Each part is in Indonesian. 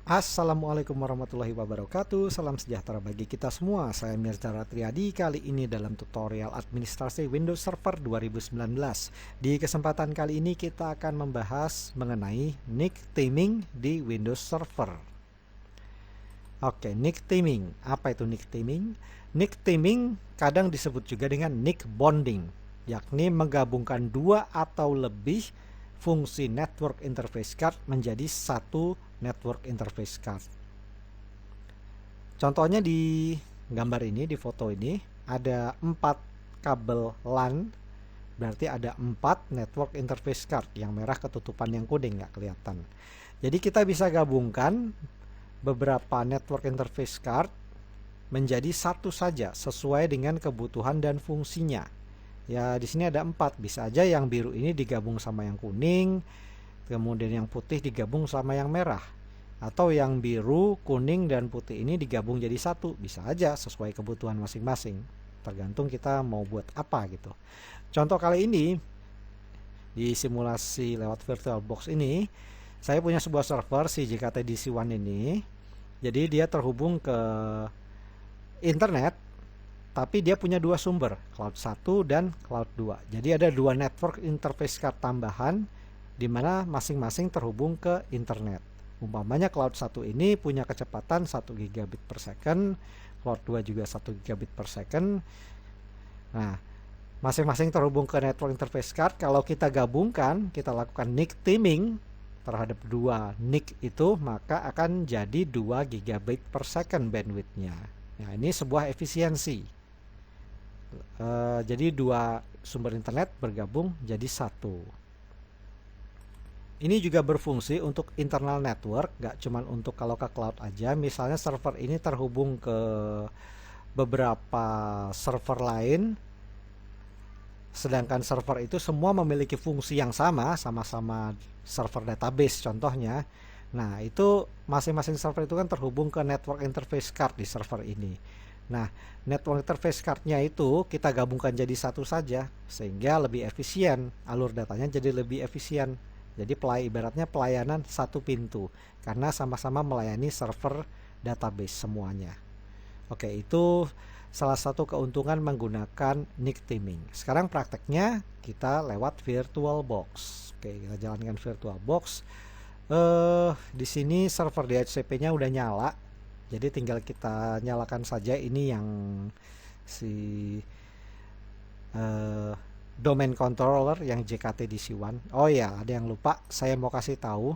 Assalamualaikum warahmatullahi wabarakatuh. Salam sejahtera bagi kita semua. Saya Mirza Ratriadi. Kali ini dalam tutorial administrasi Windows Server 2019. Di kesempatan kali ini kita akan membahas mengenai nick theming di Windows Server. Oke, nick theming. Apa itu nick theming? Nick theming kadang disebut juga dengan nick bonding, yakni menggabungkan dua atau lebih fungsi network interface card menjadi satu network interface card. Contohnya di gambar ini, di foto ini ada 4 kabel LAN, berarti ada 4 network interface card. Yang merah ketutupan, yang kuning nggak kelihatan. Jadi kita bisa gabungkan beberapa network interface card menjadi satu saja sesuai dengan kebutuhan dan fungsinya. Ya, di sini ada 4, bisa aja yang biru ini digabung sama yang kuning, kemudian yang putih digabung sama yang merah, atau yang biru, kuning, dan putih ini digabung jadi satu. Bisa aja sesuai kebutuhan masing-masing, tergantung kita mau buat apa gitu. Contoh kali ini di simulasi lewat VirtualBox ini, saya punya sebuah server si JKT-DC1 ini. Jadi dia terhubung ke internet, tapi dia punya dua sumber, Cloud 1 dan Cloud 2. Jadi ada dua network interface card tambahan di mana masing-masing terhubung ke internet. Umpamanya Cloud 1 ini punya kecepatan 1 gigabit per second, Cloud 2 juga 1 gigabit per second. Nah, masing-masing terhubung ke network interface card. Kalau kita gabungkan, kita lakukan nick theming terhadap dua nick itu, maka akan jadi 2 gigabit per second bandwidthnya. Nah, ini sebuah efisiensi. Jadi dua sumber internet bergabung jadi satu. Ini juga berfungsi untuk internal network, gak cuma untuk kalau ke cloud aja. Misalnya server ini terhubung ke beberapa server lain, sedangkan server itu semua memiliki fungsi yang sama, sama-sama server database contohnya. Nah, itu masing-masing server itu kan terhubung ke network interface card di server ini. Nah, network interface card-nya itu kita gabungkan jadi satu saja, sehingga lebih efisien, alur datanya jadi lebih efisien. Jadi ibaratnya pelayanan satu pintu, karena sama-sama melayani server database semuanya. Oke, itu salah satu keuntungan menggunakan nick theming. Sekarang prakteknya kita lewat VirtualBox. Oke, kita jalankan VirtualBox. Di sini server DHCP-nya udah nyala. Jadi tinggal kita nyalakan saja ini yang si domain controller yang JKT-DC1. Oh ya, ada yang lupa, saya mau kasih tahu.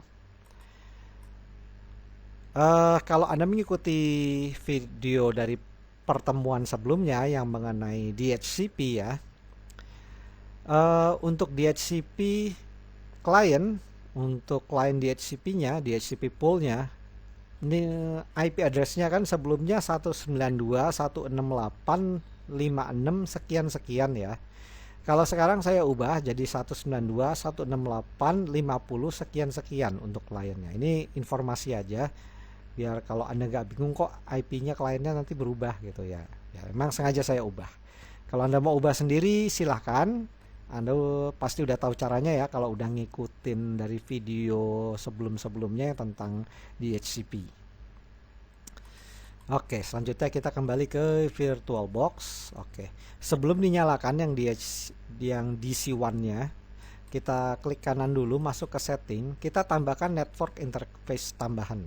Kalau Anda mengikuti video dari pertemuan sebelumnya yang mengenai DHCP ya, untuk DHCP client, untuk client DHCP-nya, DHCP pool-nya, ini IP address-nya kan sebelumnya 192.168.56 sekian-sekian ya. Kalau sekarang saya ubah jadi 192.168.50 sekian-sekian untuk kliennya. Ini informasi aja, biar kalau Anda nggak bingung kok IP-nya kliennya nanti berubah gitu ya. Ya, memang sengaja saya ubah. Kalau Anda mau ubah sendiri silahkan. Anda pasti udah tahu caranya ya kalau udah ngikutin dari video sebelum-sebelumnya tentang DHCP. Oke, selanjutnya kita kembali ke VirtualBox. Oke, sebelum dinyalakan yang DC1-nya, kita klik kanan dulu, masuk ke setting, kita tambahkan network interface tambahan.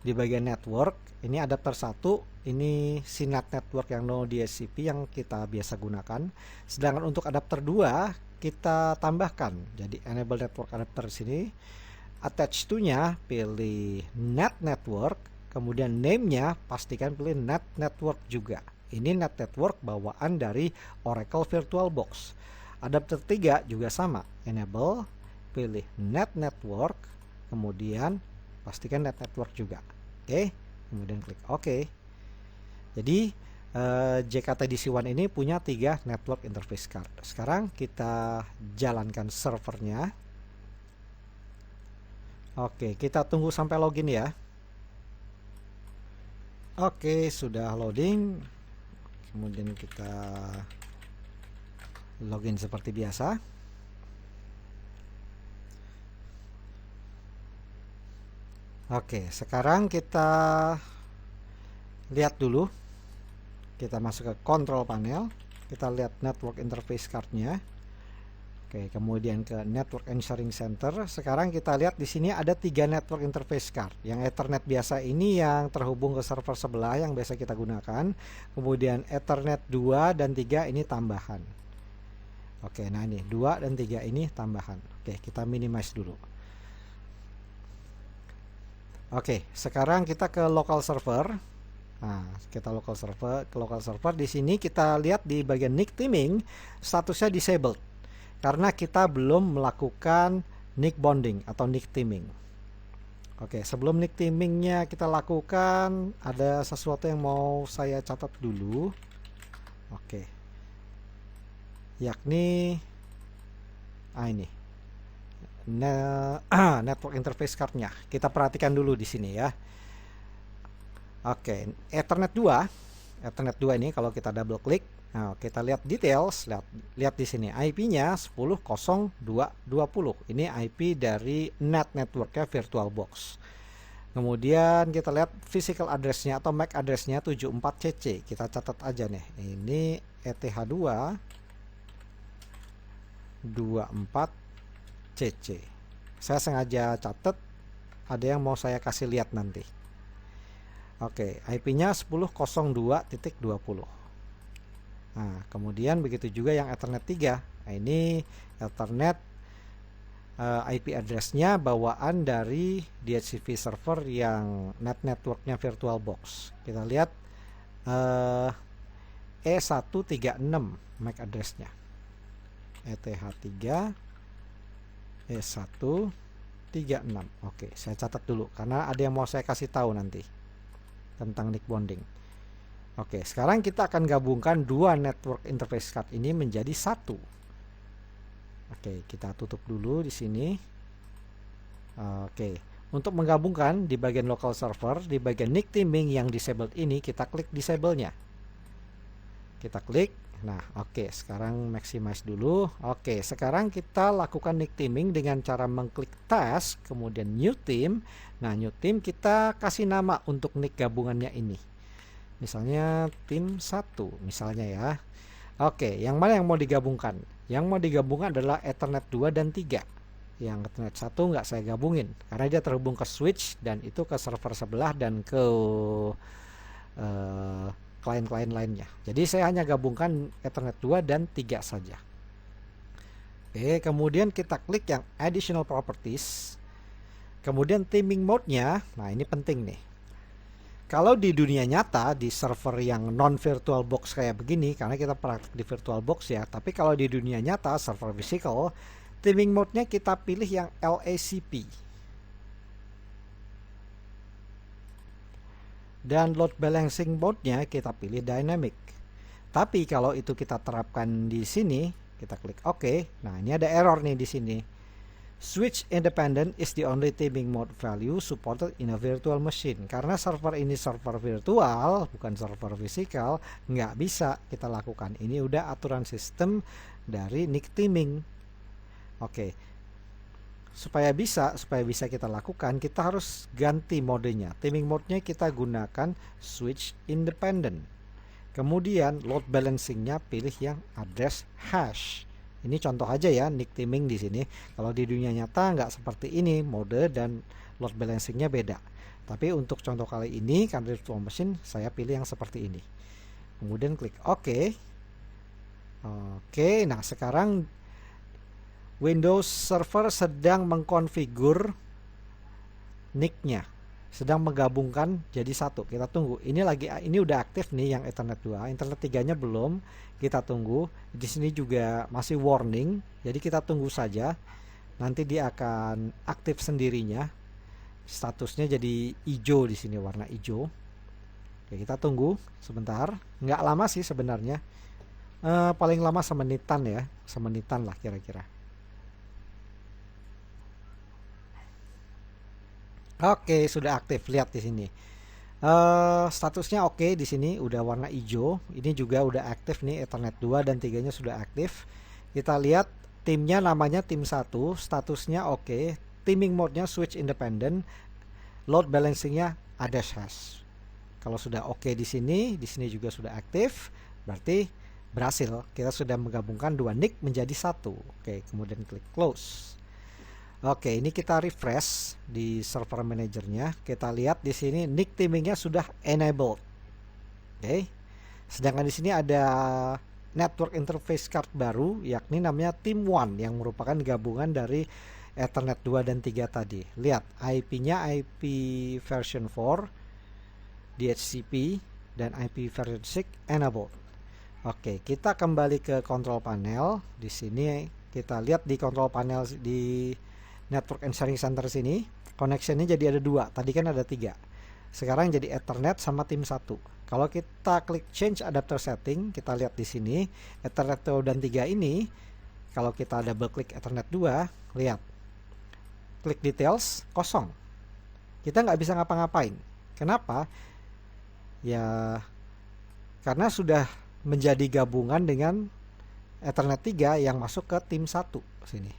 Di bagian network, ini adapter 1, ini SYNAT network yang no DHCP yang kita biasa gunakan. Sedangkan untuk adapter 2, kita tambahkan. Jadi enable network adapter sini. Attach to-nya pilih net network, kemudian name-nya pastikan pilih net network juga. Ini net network bawaan dari Oracle VirtualBox. Adapter 3 juga sama, enable, pilih net network, kemudian pastikan net network juga. Oke, kemudian klik OK. Jadi JKT-DC1 ini punya 3 network interface card. Sekarang kita jalankan servernya. Oke, kita tunggu sampai login ya. Oke, sudah loading. Kemudian kita login seperti biasa. Oke, sekarang kita lihat dulu. Kita masuk ke control panel. Kita lihat network interface cardnya. Oke, kemudian ke Network and Sharing Center. Sekarang kita lihat di sini ada 3 network interface card. Yang Ethernet biasa ini yang terhubung ke server sebelah yang biasa kita gunakan. Kemudian Ethernet 2 dan 3 ini tambahan. Oke, nah ini 2 dan 3 ini tambahan. Oke, kita minimize dulu. Oke, sekarang kita ke local server. Nah, kita ke local server. Di sini kita lihat di bagian NIC teaming statusnya disabled. Karena kita belum melakukan NIC bonding atau NIC teaming. Oke, sebelum NIC teamingnya kita lakukan, ada sesuatu yang mau saya catat dulu. Oke, yakni ini network interface cardnya. Kita perhatikan dulu di sini ya. Oke, Ethernet 2 ini kalau kita double klik. Nah, kita lihat details, lihat di sini IP-nya 10.02.20. Ini IP dari NAT networknya VirtualBox. Kemudian kita lihat physical address-nya atau MAC address-nya 74cc. Kita catat aja nih. Ini ETH2 24cc. Saya sengaja catat, ada yang mau saya kasih lihat nanti. Oke, IP-nya 10.02.20. Nah, kemudian begitu juga yang Ethernet 3. Nah, ini Ethernet IP address-nya bawaan dari DHCP server yang NAT networknya VirtualBox. Kita lihat E136 MAC address-nya. ETH3 E136. Oke, saya catat dulu karena ada yang mau saya kasih tahu nanti tentang NIC bonding. Oke, sekarang kita akan gabungkan 2 network interface card ini menjadi 1. Oke, kita tutup dulu di sini. Oke, untuk menggabungkan di bagian local server, di bagian NIC teaming yang disabled ini, kita klik disable-nya. Kita klik. Nah, oke, sekarang maximize dulu. Oke, sekarang kita lakukan NIC teaming dengan cara mengklik task, kemudian new team. Nah, new team kita kasih nama untuk NIC gabungannya ini. Misalnya tim 1 misalnya ya. Oke, yang mana yang mau digabungkan? Yang mau digabungkan adalah Ethernet 2 dan 3. Yang Ethernet 1 nggak saya gabungin karena dia terhubung ke switch dan itu ke server sebelah dan ke klien-klien lainnya. Jadi saya hanya gabungkan Ethernet 2 dan 3 saja. Oke, kemudian kita klik yang additional properties. Kemudian teaming mode-nya, nah ini penting nih. Kalau di dunia nyata, di server yang non VirtualBox kayak begini, karena kita praktik di VirtualBox ya, tapi kalau di dunia nyata, server physical, teaming mode-nya kita pilih yang LACP. Dan load balancing mode-nya kita pilih dynamic. Tapi kalau itu kita terapkan di sini, kita klik OK. Nah, ini ada error nih di sini. Switch independent is the only teaming mode value supported in a virtual machine. Karena server ini server virtual, bukan server physical, nggak bisa kita lakukan. Ini udah aturan sistem dari NIC teaming. Oke, supaya bisa kita lakukan, kita harus ganti modenya. Teaming mode-nya kita gunakan switch independent. Kemudian load balancing-nya pilih yang address hash. Ini contoh aja ya, NIC teaming di sini. Kalau di dunia nyata nggak seperti ini, mode dan load balancingnya beda. Tapi untuk contoh kali ini, karena virtual machine, saya pilih yang seperti ini. Kemudian klik OK. Oke, nah sekarang Windows Server sedang mengkonfigur NIC-nya, sedang menggabungkan jadi 1. Kita tunggu. Ini udah aktif nih yang Ethernet 2. Ethernet 3-nya belum. Kita tunggu. Di sini juga masih warning. Jadi kita tunggu saja. Nanti dia akan aktif sendirinya. Statusnya jadi hijau di sini, warna hijau. Oke, kita tunggu sebentar. Nggak lama sih sebenarnya. Paling lama semenitan ya. Semenitan lah kira-kira. Oke, sudah aktif. Lihat di sini. Statusnya oke di sini udah warna hijau. Ini juga udah aktif nih, Ethernet 2 dan 3-nya sudah aktif. Kita lihat timnya namanya tim 1, statusnya oke. Teaming mode-nya switch independent. load balancingnya ada hash. Kalau sudah oke di sini juga sudah aktif, berarti berhasil. Kita sudah menggabungkan dua NIC menjadi satu. Oke, kemudian klik close. Oke, ini kita refresh di server manajernya. Kita lihat di sini NIC teamingnya sudah enabled. Oke. Sedangkan di sini ada network interface card baru, yakni namanya Team1 yang merupakan gabungan dari Ethernet 2 dan 3 tadi. Lihat, IP-nya IP version 4, DHCP, dan IP version 6 enabled. Oke, kita kembali ke control panel. Di sini kita lihat di control panel di Network and Sharing Center sini, connection-nya jadi ada 2. Tadi kan ada 3. Sekarang jadi Ethernet sama Team1. Kalau kita klik change adapter setting, kita lihat di sini Ethernet 2 dan 3 ini, kalau kita double klik Ethernet 2, lihat, klik details, kosong. Kita nggak bisa ngapa-ngapain. Kenapa? Ya, karena sudah menjadi gabungan dengan Ethernet 3 yang masuk ke Team1 sini.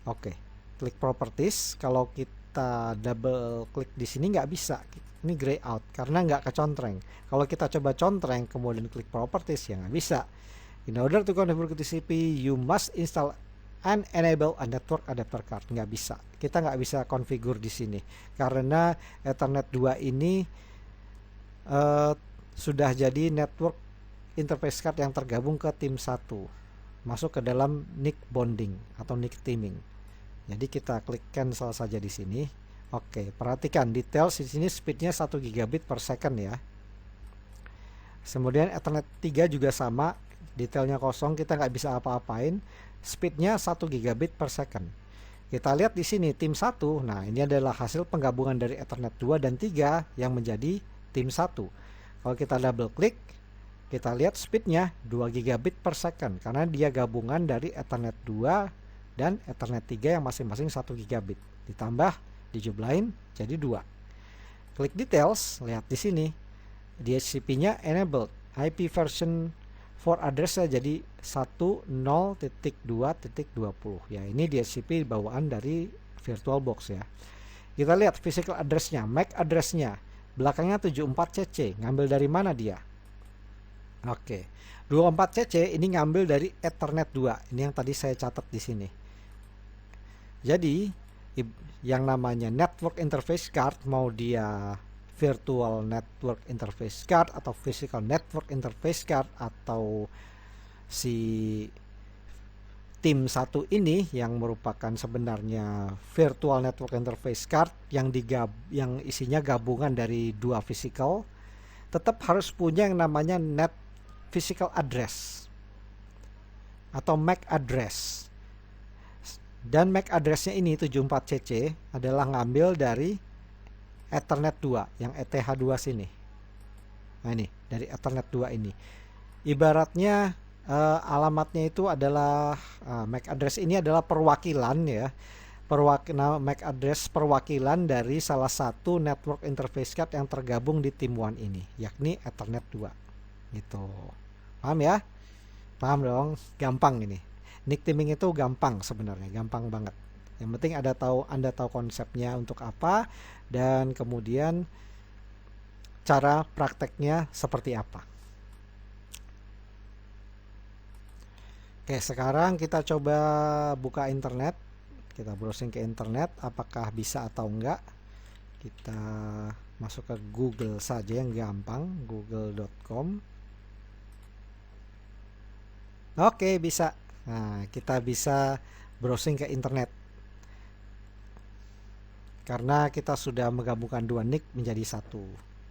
Oke, klik properties. Kalau kita double klik di sini nggak bisa. Ini gray out karena nggak kecontreng. Kalau kita coba contreng kemudian klik properties, ya nggak bisa. In order to configure TCP, you must install and enable a network adapter card. Nggak bisa. Kita nggak bisa configure di sini karena Ethernet 2 ini sudah jadi network interface card yang tergabung ke Team1, masuk ke dalam NIC bonding atau NIC teaming. Jadi kita klik cancel saja di sini. Oke, perhatikan details di sini speednya 1 gigabit per second ya. Kemudian Ethernet 3 juga sama, detailnya kosong, kita nggak bisa apa-apain. Speednya 1 gigabit per second. Kita lihat di sini Team1. Nah, ini adalah hasil penggabungan dari Ethernet 2 dan 3 yang menjadi Team1. Kalau kita double klik, kita lihat speednya 2 gigabit per second karena dia gabungan dari Ethernet 2 dan Ethernet 3 yang masing-masing 1 gigabit. Ditambah dijumlahin jadi 2. Klik details, lihat di sini DHCP-nya enabled. IP version 4 address-nya jadi 10.2.20. Ya, ini DHCP bawaan dari VirtualBox ya. Kita lihat physical address-nya, MAC address-nya. Belakangnya 74cc. Ngambil dari mana dia? Oke. 24cc ini ngambil dari Ethernet 2. Ini yang tadi saya catat di sini. Jadi yang namanya network interface card, mau dia virtual network interface card atau physical network interface card atau si Team1 ini yang merupakan sebenarnya virtual network interface card yang isinya gabungan dari dua physical, tetap harus punya yang namanya net physical address atau MAC address. Dan MAC address-nya ini 74cc adalah ngambil dari Ethernet 2 yang ETH2 sini. Nah, ini dari Ethernet 2 ini. Ibaratnya alamatnya itu adalah MAC address ini adalah perwakilan ya. MAC address perwakilan dari salah satu network interface card yang tergabung di Team1 ini, yakni Ethernet 2. Gitu. Paham ya? Paham dong? Gampang ini. NIC teaming itu gampang sebenarnya, gampang banget. Yang penting Anda tahu konsepnya untuk apa dan kemudian cara prakteknya seperti apa. Oke, sekarang kita coba buka internet. Kita browsing ke internet, apakah bisa atau enggak. Kita masuk ke Google saja yang gampang, google.com. Oke, bisa. Nah, kita bisa browsing ke internet. Karena kita sudah menggabungkan dua NIC menjadi satu.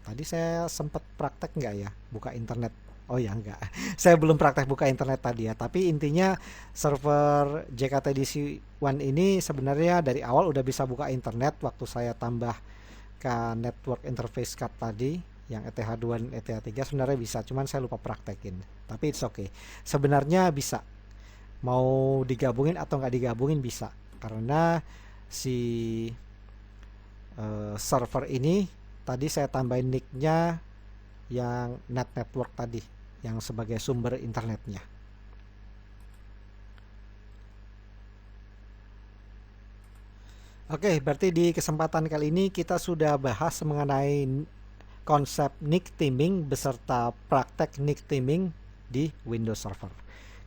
Tadi saya sempat praktek nggak ya buka internet? Oh ya, enggak. Saya belum praktek buka internet tadi ya. Tapi intinya server JKTDC1 ini sebenarnya dari awal udah bisa buka internet waktu saya tambah ke network interface card tadi yang ETH2 dan ETH3 sebenarnya bisa, cuman saya lupa praktekin. Tapi it's okay. Sebenarnya bisa. Mau digabungin atau nggak digabungin bisa, karena si server ini tadi saya tambahin nicknya yang network tadi yang sebagai sumber internetnya. Oke, berarti di kesempatan kali ini kita sudah bahas mengenai konsep nick theming beserta praktek nick theming di Windows Server.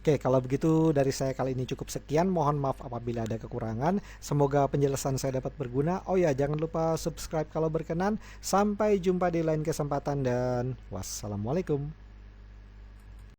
Oke, kalau begitu dari saya kali ini cukup sekian. Mohon maaf apabila ada kekurangan. Semoga penjelasan saya dapat berguna. Oh ya, jangan lupa subscribe kalau berkenan. Sampai jumpa di lain kesempatan dan wassalamualaikum.